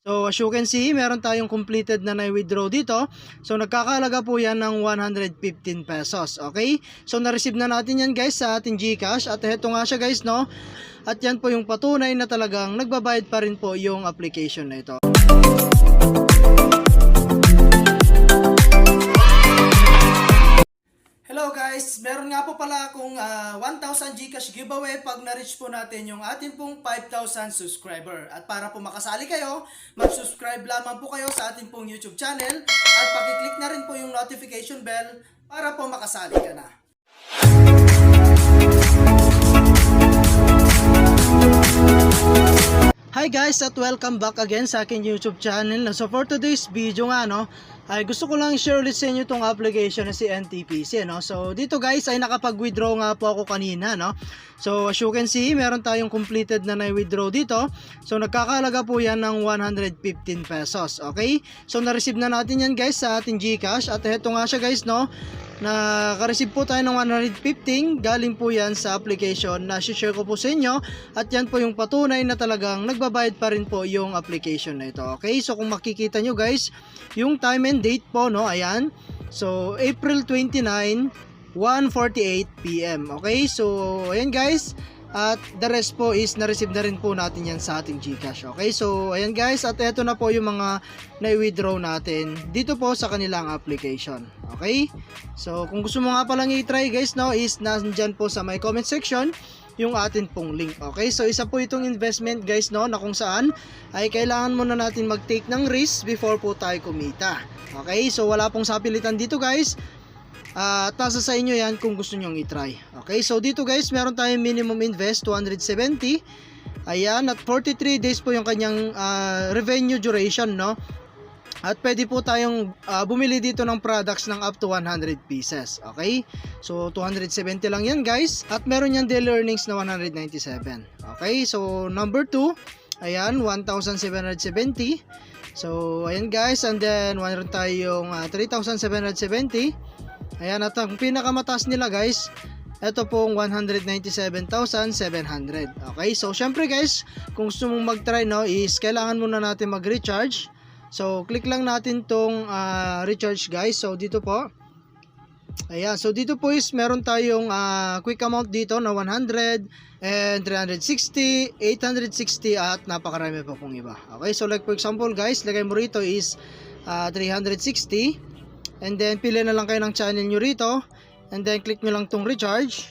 So as you can see, meron tayong completed na na-withdraw dito. So nagkakahalaga po yan ng 115 pesos. Okay? So na-receive na natin yan guys sa ating GCash. At heto nga siya guys, no? At yan po yung patunay na talagang nagbabayad pa rin po yung application na ito. Hello guys, meron nga po pala akong 1,000 GCash giveaway pag na-reach po natin yung ating pong 5,000 subscriber. At para po makasali kayo, mag-subscribe lamang po kayo sa ating pong YouTube channel at pakiclick na rin po yung notification bell para po makasali ka na. Hi guys at welcome back again sa aking YouTube channel. So for today's video nga ay gusto ko lang share ulit sa inyo itong application na si NTPC So dito guys ay nakapag-withdraw nga po ako kanina So as you can see, meron tayong completed na na-withdraw dito. So nagkakahalaga po yan ng 115 pesos. Okay? So na-receive na natin yan guys sa ating GCash. At heto nga siya guys naka-receive po tayo ng 115. Galing po yan sa application na share ko po sa inyo. At yan po yung patunay na talagang nagbabayad pa rin po yung application na ito. Okay? So kung makikita nyo guys, yung time and date po ayan. So April 29, 1:48 PM. Okay? So ayan guys. At the rest po is na-receive na rin po natin yan sa ating GCash. Okay? So ayan guys, at eto na po yung mga na-withdraw natin dito po sa kanilang application. Okay? So kung gusto mo nga palang i-try guys is nandyan po sa my comment section yung atin pong link. Okay? So isa po itong investment guys na kung saan ay kailangan muna natin mag-take ng risk before po tayo kumita. Okay? So wala pong sapilitan dito guys. At nasa sa inyo yan kung gusto nyong i-try. Okay, so dito guys meron tayong minimum invest 270. Ayan, at 43 days po yung kanyang revenue duration At pwede po tayong bumili dito ng products ng up to 100 pieces. Okay, so 270 lang yan guys. At meron yan daily earnings na 197. Okay, so number 2, ayan, 1,770. So ayan guys, and then meron tayong 3,770. Ayan, at ang pinakamataas nila guys, ito pong 197,700. Okay, so syempre guys, kung gusto mong mag-try is kailangan muna natin mag-recharge. So click lang natin tong recharge guys. So dito po, ayan, so dito po is meron tayong quick amount dito na 100 and 360, 860 at napakarami pa pong iba. Okay, so like for example guys, lagay mo rito is 360. And then pili na lang kayo ng channel nyo rito. And then click nyo lang tong recharge.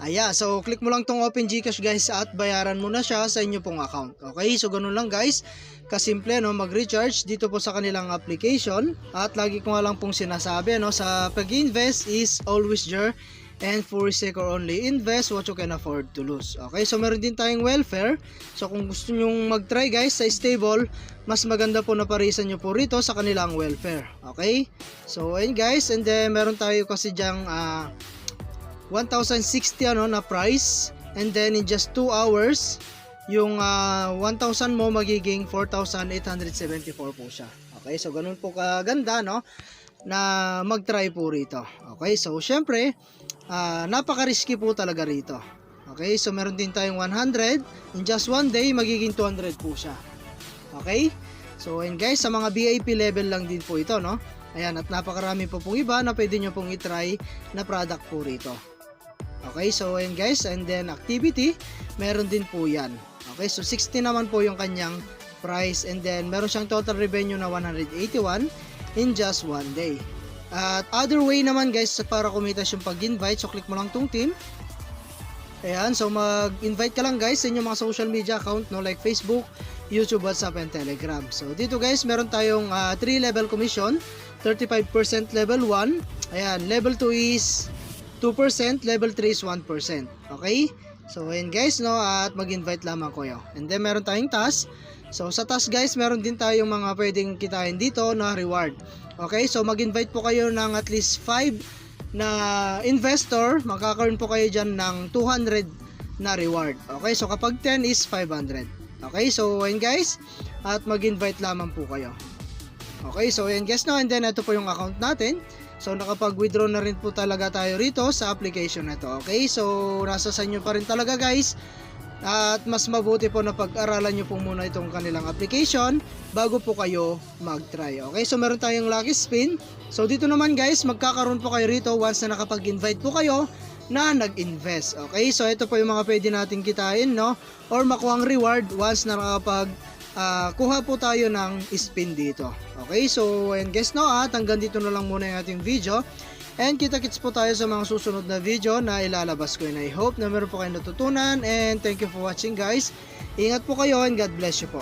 Ayan, so click mo lang tong open GCash guys at bayaran mo na siya sa inyo pong account. Okay, so ganun lang guys. Kasimple mag-recharge dito po sa kanilang application. At lagi ko nga lang pong sinasabi sa pag-invest is always there. And for risk or only invest what you can afford to lose. Okay, so meron din tayong welfare. So kung gusto nyong mag-try guys sa stable, mas maganda po na parisan nyo po rito sa kanilang welfare. Okay, so ayun guys, and then meron tayo kasi dyang 1,060 na price. And then in just 2 hours yung 1,000 mo magiging 4,874 po siya. Okay, so ganun po kaganda na mag-try po rito. Okay, so syempre napaka-risky po talaga rito. Okay, so meron din tayong 100. In just one day, magiging 200 po siya. Okay, so and guys, sa mga VIP level lang din po ito Ayan, at napakarami po pong iba na pwede nyo pong i-try na product po rito. Okay, so and guys, and then activity, meron din po yan. Okay, so 60 naman po yung kanyang price. And then meron siyang total revenue na 181 in just one day. At other way naman guys para kumita yung pag-invite, so click mo lang tong team. Ayan, so mag-invite ka lang guys sa inyong mga social media account like Facebook, YouTube, WhatsApp, and Telegram. So dito guys meron tayong 3 level commission, 35% level 1, ayan, level 2 is 2%, level 3 is 1%. Okay, so ayan guys at mag-invite lamang kayo. And then meron tayong task. So sa task guys meron din tayong mga pwedeng kitain dito na reward. Okay, so mag-invite po kayo ng at least 5 na investor, makakaroon po kayo dyan ng 200 na reward. Okay, so kapag 10 is 500. Okay, so ayun guys, at mag-invite lamang po kayo. Okay, so ayun guys and then ito po yung account natin. So nakapag-withdraw na rin po talaga tayo rito sa application na to. Okay, so nasa sa inyo pa rin talaga guys At mas mabuti po na pag-aralan nyo po muna itong kanilang application bago po kayo mag-try. Okay, so meron tayong lucky spin. So dito naman guys, magkakaroon po kayo rito once na nakapag-invite po kayo na nag-invest. Okay, so ito po yung mga pwede natin kitain, no? Or makuha ang reward once na nakapag kuha po tayo ng spin dito. Okay, so and guys, no, hanggang dito na lang muna yung ating video. And kita-kits po tayo sa mga susunod na video na ilalabas ko. And I hope na meron po kayo natutunan. And thank you for watching guys. Ingat po kayo and God bless you po.